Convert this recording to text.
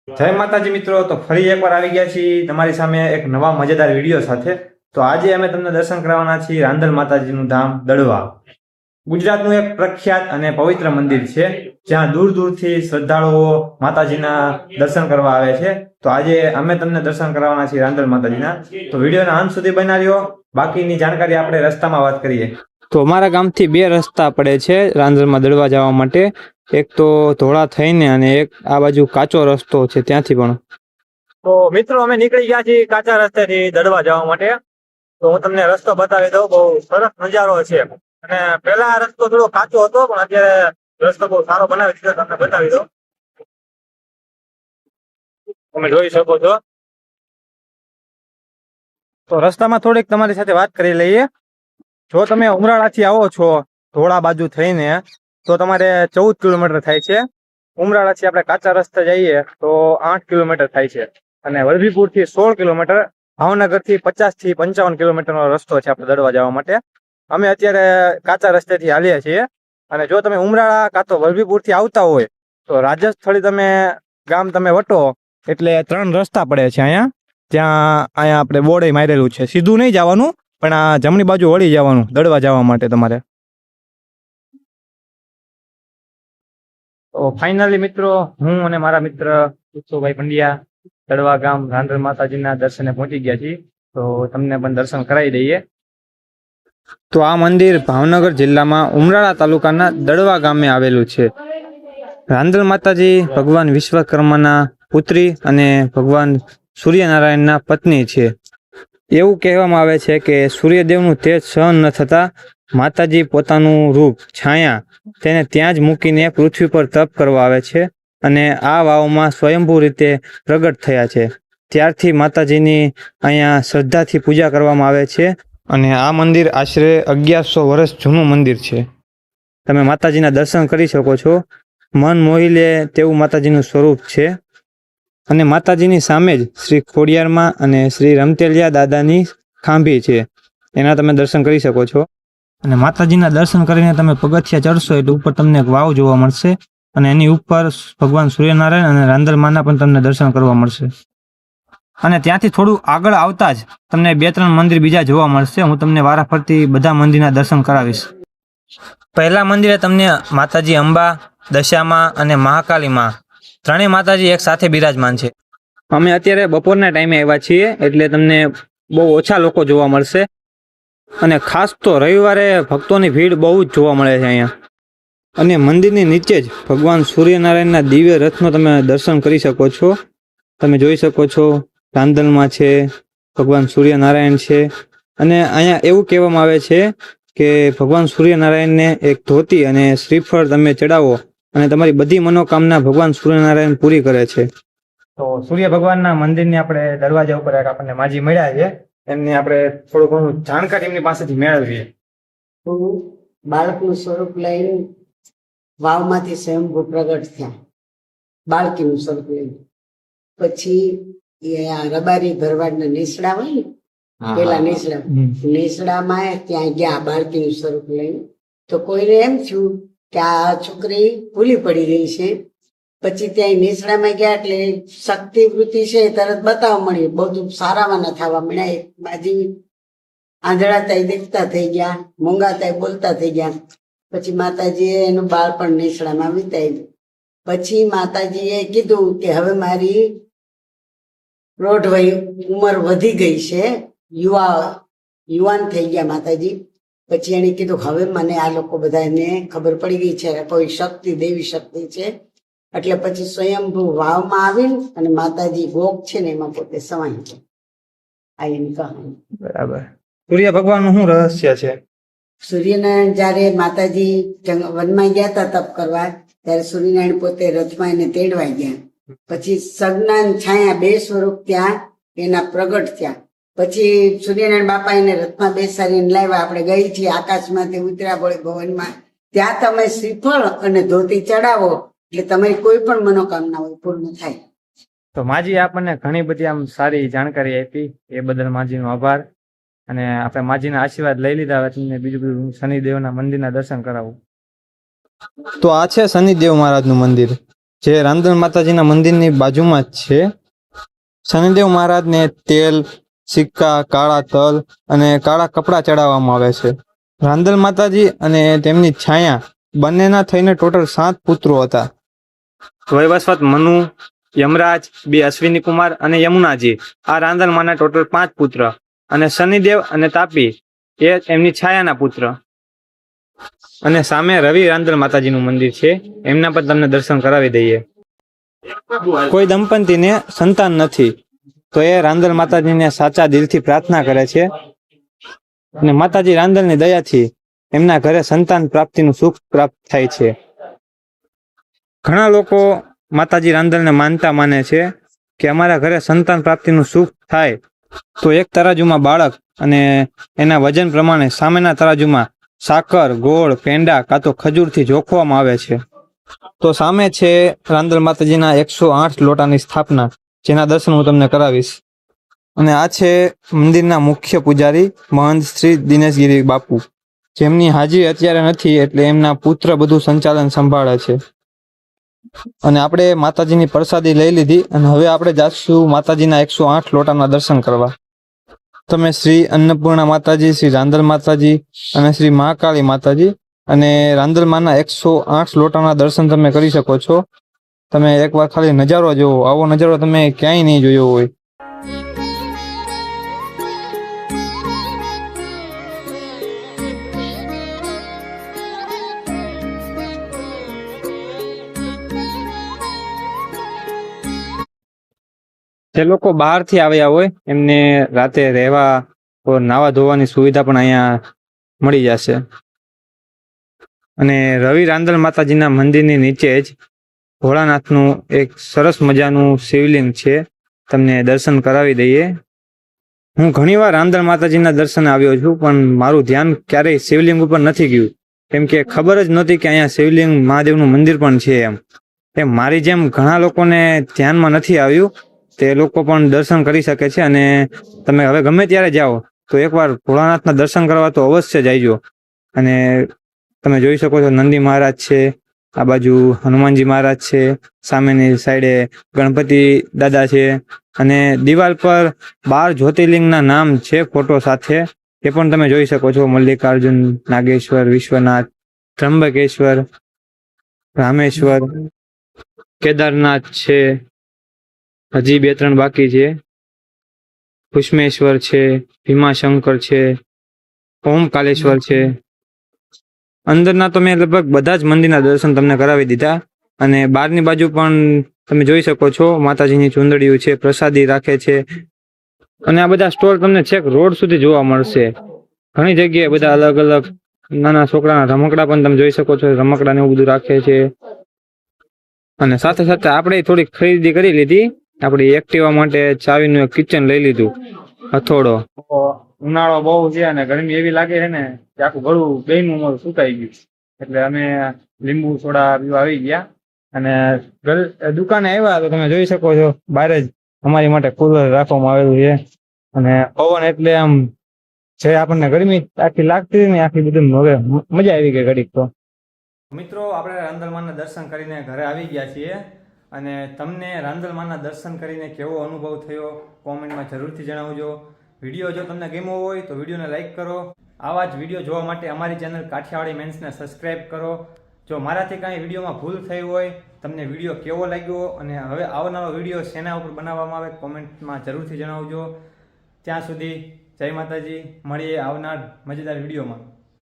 જય માતાજી મિત્રો, તો ફરી એકવાર આવી ગયા છીએ તમારી સામે એક નવા મજેદાર વિડીયો સાથે। તો આજે અમે તમને દર્શન કરાવવાના છીએ રાંદલ માતાજીનું ધામ દડવા। ગુજરાતનું એક પ્રખ્યાત અને પવિત્ર મંદિર છે, જ્યાં દૂર દૂરથી શ્રદ્ધાળુઓ માતાજીના દર્શન કરવા આવે છે। તો આજે અમે તમને દર્શન કરાવવાના છીએ રાંદલ માતાજીના। તો વિડીયોના અંત સુધી બના રહ્યો, બાકીની જાણકારી આપણે રસ્તામાં વાત કરીએ। તો અમારા ગામથી બે રસ્તા પડે છે રાંદલમાં દડવા જવા માટે, એક તો ધોળા થઈને અને એક આ બાજુ કાચો રસ્તો છે ત્યાંથી પણ। તો મિત્રો અમે નીકળી ગયા છીએ કાચા રસ્તેથી દડવા જવા માટે। તો હું તમને રસ્તો બતાવી દઉં, બહુ સરસ નજારો છે। અને પેલા આ રસ્તો થોડો કાચો હતો, પણ અત્યારે રસ્તો બહુ સારો બનાવી દીધો, તમને બતાવી દઉં। તમે જોઈ શકો છો। તો રસ્તામાં થોડીક તમારી સાથે વાત કરી લઈએ। જો તમે ઉમરાળાથી આવો છો ધોળા બાજુ થઈને, તો તમારે 14 કિલોમીટર થાય છે। ઉમરાળાથી આપણે કાચા રસ્તે જઈએ તો 8 કિલોમીટર થાય છે, અને વલભીપુરથી 16 કિલોમીટર, ભાવનગરથી 50 થી 55 કિલોમીટરનો રસ્તો છે આપણે દડવા જવા માટે। અમે અત્યારે કાચા રસ્તેથી હાલીએ છીએ। અને જો તમે ઉમરાળા કાં તો વલભીપુરથી આવતા હોય તો રાજસ્થળી તમે ગામ તમે વટો એટલે 3 રસ્તા પડે છે અહીંયા। અહીંયા આપણે બોર્ડે મારેલું છે, સીધું નહીં જવાનું, પણ આ જમણી બાજુ વળી જવાનું દડવા જવા માટે તમારે। તો ફાઇનલી મિત્રો, હું અને મારા મિત્ર ઉત્સવભાઈ પંડ્યા દડવા ગામ રાંદલ માતાજીના દર્શને પહોંચી ગયા છીએ। તો તમને પણ દર્શન કરાવી દઈએ। તો આ મંદિર ભાવનગર જિલ્લામાં ઉમરાળા તાલુકાના દડવા ગામે આવેલું છે। રાંદલ માતાજી ભગવાન વિશ્વકર્માના પુત્રી અને ભગવાન સૂર્યનારાયણના પત્ની છે। એવું કહેવામાં આવે છે કે સૂર્યદેવનું તેજ સહન ન થતા માતાજી પોતાનું રૂપ છાયા તેને ત્યાં જ મૂકીને પૃથ્વી પર તપ કરવા આવે છે, અને આ વાવમાં સ્વયંભૂ રીતે પ્રગટ થયા છે। ત્યારથી માતાજીની અહીંયા શ્રદ્ધાથી પૂજા કરવામાં આવે છે, અને આ મંદિર આશરે 1100 વર્ષ જૂનું મંદિર છે। તમે માતાજીના દર્શન કરી શકો છો, મન મોહી લે તેવું માતાજીનું સ્વરૂપ છે। અને માતાજીની સામે જ શ્રી ખોડિયારમાં અને શ્રી રમતેલિયા દાદાની ખાંભી છે, એના તમે દર્શન કરી શકો છો। અને માતાજીના દર્શન કરીને તમે પગથિયા ચડશો એટલે ઉપર તમને એક વાવ જોવા મળશે, અને એની ઉપર ભગવાન સૂર્યનારાયણ અને રાંદલમાના પણ તમને દર્શન કરવા મળશે। અને ત્યાંથી થોડું આગળ આવતા જ તમને 2-3 મંદિર બીજા જોવા મળશે। હું તમને વારાફરતી બધા મંદિરના દર્શન કરાવીશ। પહેલા મંદિરે તમને માતાજી અંબા, દશામાં અને મહાકાલીમાં ત્રણેય માતાજી એક સાથે બિરાજમાન છે। અમે અત્યારે બપોરના ટાઈમે આવ્યા છીએ એટલે તમને બહુ ઓછા લોકો જોવા મળશે, અને ખાસ તો રવિવારે ભક્તોની ભીડ બહુ જ જોવા મળે છે અહીંયા। અને મંદિરની નીચે જ ભગવાન સૂર્યનારાયણના દિવ્ય રથનો તમે દર્શન કરી શકો છો। તમે જોઈ શકો છો રાંદલમાં છે, ભગવાન સૂર્યનારાયણ છે। અને અહીંયા એવું કહેવામાં આવે છે કે ભગવાન સૂર્યનારાયણને એક ધોતી અને શ્રીફળ તમે ચડાવો અને તમારી બધી મનોકામના ભગવાન સૂર્યનારાયણ પૂરી કરે છે। તો સૂર્ય ભગવાનના મંદિરની આપણે દરવાજા ઉપર આપણને માજી મળ્યા છે, એમની આપણે થોડું ઘણું જાણકારી એમની પાસેથી મેળવીએ। બાળકનું સ્વરૂપ લઈને વાવમાંથી સ્વયંભૂ પ્રગટ થયા, બાળકીનું સ્વરૂપ લઈને। પછી એ રબારી ભરવાડના નેસડા હોય ને, પેલા નેસડામાં ત્યાં ગયા બાળકીનું સ્વરૂપ લઈને। તો કોઈને એમ થયું કે આ છોકરી ભૂલી પડી ગઈ છે। પછી ત્યાં નેસડામાં ગયા એટલે શક્તિ વૃત્તિ છે તરત બતાવવા મળી, બધું સારામાં થવા મળ્યા। એક બાજી આંધળાતા દેખતા થઈ ગયા, મૂંગાતા બોલતા થઈ ગયા। પછી માતાજીએ એનું બાળપણ નેસડામાં વિતાવ્યું। પછી માતાજીએ કીધું કે હવે મારી પ્રૌઢ ઉંમર વધી ગઈ છે, યુવાન થઈ ગયા માતાજી। પછી એને કીધું હવે મને આ લોકો બધાને ખબર પડી ગઈ છે કોઈ શક્તિ, દેવી શક્તિ છે, એટલે પછી સ્વયંભૂ વાવમાં આવીને અને માતાજી ગોગ છે ને એમાં પોતે સમાઈ છે। આ એની કહાની। બરાબર। સૂર્ય ભગવાનનું શું રહસ્ય છે? સૂર્યનારાયણ જયારે માતાજી વનમાં ગયા હતા તપ કરવા, ત્યારે સૂર્યનારાયણ પોતે રથમાં એને તેડવા ગયા। પછી સજ્ઞાન છાયા બે સ્વરૂપ ત્યાં એના પ્રગટ થયા। પછી સૂર્યનારાયણ બાપા એને રથમાં બેસાડીને લાવ્યા। આપણે ગઈ છીએ આકાશમાંથી ઉતર્યા ભોળે ભવનમાં, ત્યાં તમે શ્રીફળ અને ધોતી ચડાવો એટલે તમારી કોઈ પણ મનોકામના હોય પૂર્ણ થાય। તો માજી આપણને ઘણી બધી આમ સારી જાણકારી આપી, એ બદલ માજીનો આભાર। અને આપણે માજીના આશીર્વાદ લઈ લીધા, હવે તમને બીજું બધું શનિદેવના મંદિરના દર્શન કરાવું। તો આ છે શનિદેવ મહારાજનું મંદિર, જે રાંદલ માતાજીના મંદિરની બાજુમાં જ છે. શનિદેવ મહારાજને તેલ, સિક્કા, કાળા તલ અને કાળા કપડાં ચડાવવામાં આવે છે. રાંદલ માતાજી અને તેમની છાયા બંનેના થઈને ટોટલ 7 પુત્રો હતા. વૈવસ્વત મનુ, યમરાજ, 2 અશ્વિની કુમાર અને યમુનાજી, આ રાંદલ માના ટોટલ 5 પુત્ર. અને શનિદેવ અને તાપી એ એમની છાયાના પુત્ર. અને સામે રવિ રાંદલ માતાજીનું મંદિર છે, એમના પર તમને દર્શન કરાવી દઈએ. કોઈ દંપતીને સંતાન નથી તો એ રાંદલ માતાજીને સાચા દિલથી પ્રાર્થના કરે છે અને માતાજી રાંદલની દયાથી એમના ઘરે સંતાન પ્રાપ્તિનું સુખ પ્રાપ્ત થાય છે. ઘણા લોકો માતાજી રાંદલને માનતા માને છે કે અમારા ઘરે સંતાન પ્રાપ્તિનું સુખ થાય તો એક તરાજુમાં બાળક અને એના વજન પ્રમાણે સામેના તરાજુમાં સાકર, ગોળ, પેંડા કાં તો ખજૂરથી જોખવામાં આવે છે. તો સામે છે રાંદલ માતાજીના 108 લોટાની સ્થાપના, જેના દર્શન હું તમને કરાવીશ. અને આ છે મંદિરના મુખ્ય પૂજારી મહંત શ્રી દિનેશગીરી બાપુ, જેમની હાજરી અત્યારે નથી એટલે એમના પુત્ર બધું સંચાલન સંભાળે છે. અને આપણે માતાજીની પ્રસાદી લઈ લીધી અને હવે આપણે જાશું માતાજીના 108 લોટાના દર્શન કરવા. તમે શ્રી અન્નપૂર્ણા માતાજી, શ્રી રાંદલ માતાજી અને શ્રી મહાકાળી માતાજી અને રાંદલમાના 108 લોટાના દર્શન તમે કરી શકો છો. તમે એકવાર ખાલી નજારો જોવો, આવો નજારો તમે ક્યાંય નહીં જોયો હોય. જે લોકો બહારથી આવ્યા હોય એમને રાતે રહેવા નાવા ધોવાની સુવિધા પણ અહીંયા મળી જશે. અને રવિ રાંદલ માતાજીના મંદિરની નીચે જ ભોળાનાથનું એક સરસ મજાનું શિવલિંગ છે, તમને દર્શન કરાવી દઈએ. હું ઘણીવાર રાંદલ માતાજીના દર્શને આવ્યો છું, પણ મારું ધ્યાન ક્યારેય શિવલિંગ ઉપર નથી ગયું, કેમ કે ખબર જ નહોતી કે અહીંયા શિવલિંગ મહાદેવનું મંદિર પણ છે. એમ મારી જેમ ઘણા લોકોને ધ્યાનમાં નથી આવ્યું, તે લોકો પણ દર્શન કરી શકે છે. અને તમે હવે ગમે ત્યારે જાઓ તો એકવાર ભોળાનાથના દર્શન કરવા તો અવશ્ય જઈજો. અને તમે જોઈ શકો છો નંદી મહારાજ છે, આ બાજુ હનુમાનજી મહારાજ છે, સામેની સાઈડે ગણપતિ દાદા છે, અને દિવાલ પર 12 જ્યોતિર્લિંગના નામ છે ફોટો સાથે, એ પણ તમે જોઈ શકો છો. મલ્લિકાર્જુન, નાગેશ્વર, વિશ્વનાથ, ત્રંબકેશ્વર, રામેશ્વર, કેદારનાથ છે, હજી 2-3 બાકી છે, કુષ્મેશ્વર છે, ભીમાશંકર છે, ઓમકાલેશ્વર છે. અંદરના તો મેં લગભગ બધા જ મંદિરના દર્શન તમને કરાવી દીધા. અને બહારની બાજુ પણ તમે જોઈ શકો છો માતાજીની ચુંદડીઓ છે, પ્રસાદી રાખે છે. અને આ બધા સ્ટોલ તમને છેક રોડ સુધી જોવા મળશે. ઘણી જગ્યાએ બધા અલગ અલગ નાના છોકરાના રમકડા પણ તમે જોઈ શકો છો, રમકડાને એવું બધું રાખે છે. અને સાથે સાથે આપણે થોડીક ખરીદી કરી લીધી. આપણી એક્ટિવા માટે ચાવીનું એક કિચન લઈ લીધું, હથોડો. ઉનાળો બહુ છે અને ગરમી એવી લાગે છે ને કે આખું ગળું બેયનું મોઢું સુકાઈ ગયું, એટલે અમે લીંબુ સોડા પીવા આવી ગયા. અને દુકાને આવ્યા તો તમે જોઈ શકો છો બહાર જ અમારી માટે કુલર રાખવામાં આવેલું છે. અને પવન એટલે આમ જે આપણને ગરમી આખી લાગતી ને આખી બધી હવે મજા આવી ગઈ ઘડીક. તો મિત્રો આપણે રાંદલમાના દર્શન કરીને ઘરે આવી ગયા છીએ. અને તમને રાંદલમાના દર્શન કરીને કેવો અનુભવ થયો કોમેન્ટમાં જરૂરથી જણાવજો. વિડીયો જો તમને ગમ્યો હોય તો વિડીયોને લાઇક કરો. આવા જ વિડીયો જોવા માટે અમારી ચેનલ કાઠિયાવાડી મેન્સને સબસ્ક્રાઇબ કરો. જો મારાથી કાંઈ વિડીયોમાં ભૂલ થઈ હોય, તમને વિડીયો કેવો લાગ્યો અને હવે આવનારો વિડીયો શેના ઉપર બનાવવામાં આવે કોમેન્ટમાં જરૂરથી જણાવજો. ત્યાં સુધી જય માતાજી, મળીએ આવનાર મજેદાર વિડીયોમાં.